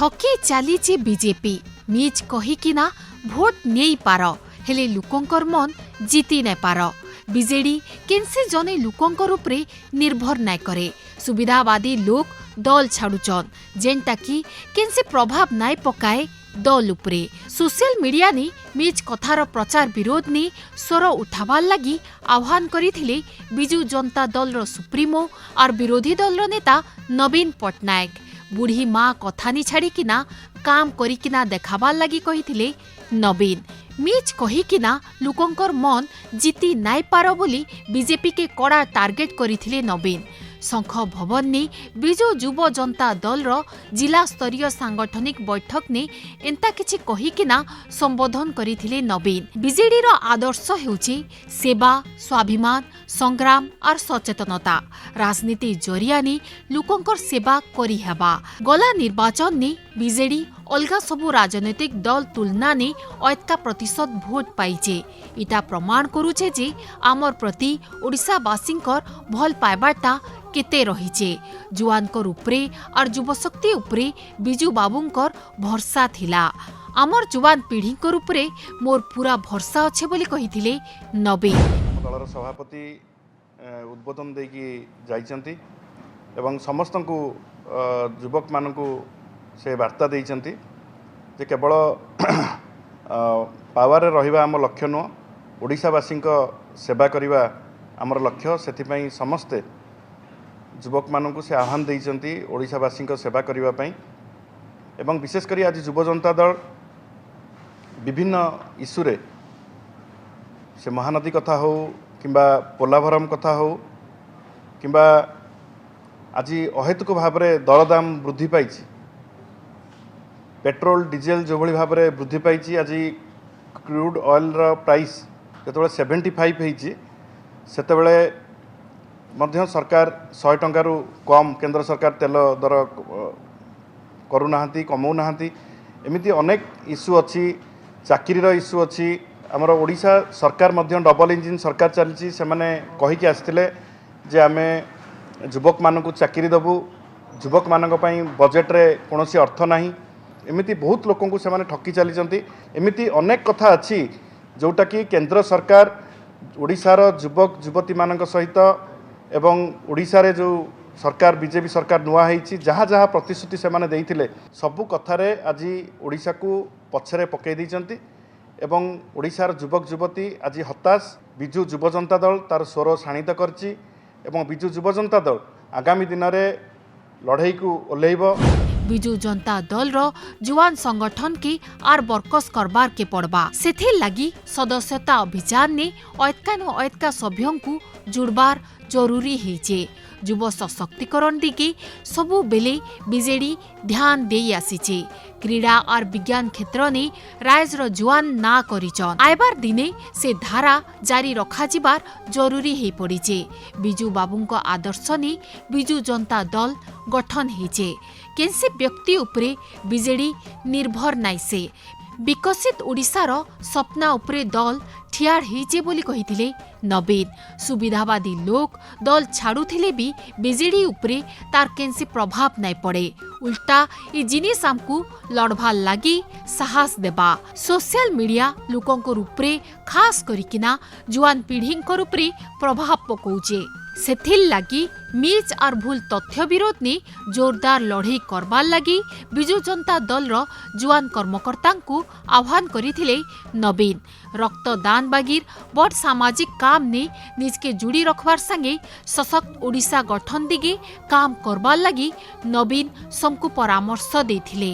ठकी चलीचे BJP मिज कहीकिना vote नहीं पार हेले लुकंकर मन जीति नहीं पार। बीजेडी केनसे जने लुकंकर उपरे निर्भर नाय करे। सुविधावादी लोक दल छाड़ुचन जेनटा कि केनसे प्रभाव नाय पकाए दल उपरे। सोशल मीडिया ने मिज कथार प्रचार विरोध ने स्वर उठावार लगी आह्वान करिथिले बिजु जनता दल रो सुप्रीमो और विरोधी दल रो नेता नवीन पट्टनायक। बुढ़ी माँ कथानी छाड़िकिना काम करिकिना देखाबार लगी कहिथिले नवीन। मिज कहीकिना लुकंकर मन जीति नाय पार बोली बीजेपी के कड़ा टार्गेट करिथिले नवीन। शंख भवन ने बिजु युव जनता दल रो जिला स्तरीय सांगठनिक बैठक ने एंता किछि कहीकिना संबोधन करिथिले नवीन। बीजेडी रो आदर्श हेउछि सेवा, स्वाभिमान, संग्राम और सचेतनता। राजनीति जरिया ने लुकंकर सेवा करि हेबा। गला निर्वाचन ने बीजेडी अलगा सबु राजनैतिक दल तुलना ने 80% भोट पाइचे। इटा प्रमाण करुचे जे आमर प्रति ओडिशावासींकर भल पाइबाटा केते रहिचे। जुआनकर उपरे और युवशक्ति उपरे बिजू बाबूंकर भरसा थिला। आमर जुआन पीढ़ीकर उपरे मोर पूरा भरसा अच्छे बोली कहिथिले नवीन। दलर सभापति उद्बोधन देकी जाइचंती एवं समस्तंकु युवक मानकु से वार्ता देइचंती जे केवल पावर रहिबा आम लक्ष्य नुह, ओडिशावासींक सेवा करिबा आमर लक्ष्य। सेथिपई समस्ते युवक मानकु से आह्वान देइचंती ओडिशावासींक सेवा करिबा पई। एवं विशेष करी आज युव जनता दल विभिन्न इश्यू रे से महानदी कथा हो किंबा पोलाभरम कथा हो किंबा आज अहेतुक भाव में दरदाम वृद्धि पाई, पेट्रोल डीजेल जो भाई भाव में वृद्धि पाई। आज क्रूड ऑयल रो प्राइस जो 75 होती से सरकार 100 टंका रु कम केंद्र सरकार तेल दर करूना कमाऊना। एमती अनेक इश्यू अच्छी, चाकरी इश्यू अच्छी। आमर ओडिशा सरकार डबल इंजिन सरकार चली से कहीकि आसते जे आमे युवक मानक चाकरी देबू, युवक मानक पई बजेट रे कोनोसी अर्थ नाही। एमिति बहुत लोक को से ठकी चली। एमिति अनेक कथा अच्छी जोटा कि केंद्र सरकार ओडिशार युवक युवती मानक सहित एवं ओडिशा रे जो सरकार बीजेपी सरकार नुआ होती जहाँ जहाँ प्रतिश्रुति से देइथिले सबु कथारे आज ओडिशा को पछरे पकई दैचंती। एवं ओडिशार युवक युवती आज हताश। बिजु युव जनता दल तार स्वर शाणित करछि एवं बिजु युव जनता दल आगामी दिन में लड़ाई को ओल्लैब। बिजु जनता दल रो जुआन संगठन के आर बरकस करबार के पड़बा। सेथिर लगी सदस्यता अभियान ने अयतका सभ्यों को जुड़बार जरूरी हेचे। युव सशक्तिकरण दिगे सबु बेले बीजेडी ध्यान देई आसीचे। क्रीड़ा और विज्ञान क्षेत्र ने राइजर जुआन ना करिचन। आइबार दिने से धारा जारी रखा जिबार जरूरी हे पड़ीचे। बिजू बाबूंको आदर्श ने बिजू जनता दल गठन हेचे। केनसे व्यक्ति उपरे बीजेडी निर्भर नाई से विकसित ओडिशार सपना उपरे दल ठियाड़ हेचे बोली कहिथिले नवीन। सुविधावादी लोक दल छाड़ुथिले भी बीजेडी उपरे तार केनसे प्रभाव नाई पड़े। उल्टा ये जिनिस आमकु लड़भार लगी साहस देबा। सोशल मीडिया लोकंकर उपरे खास करिकिना जुआन पीढ़ींकर उपरे प्रभाव पकौचे। सेथिर लगी मिर्च और भूल तथ्य विरोध ने जोरदार लड़ाई करबार लगी बिजु जनता दल रो जुआन कर्मकर्ता को आह्वान करिथिले नवीन। रक्तदान बागिर बड़ सामाजिक काम ने निज के जुड़ी रखबार संगे सशक्त ओडिशा गठन दिगे काम करबार लगी नवीन सबको परामर्श देथिले।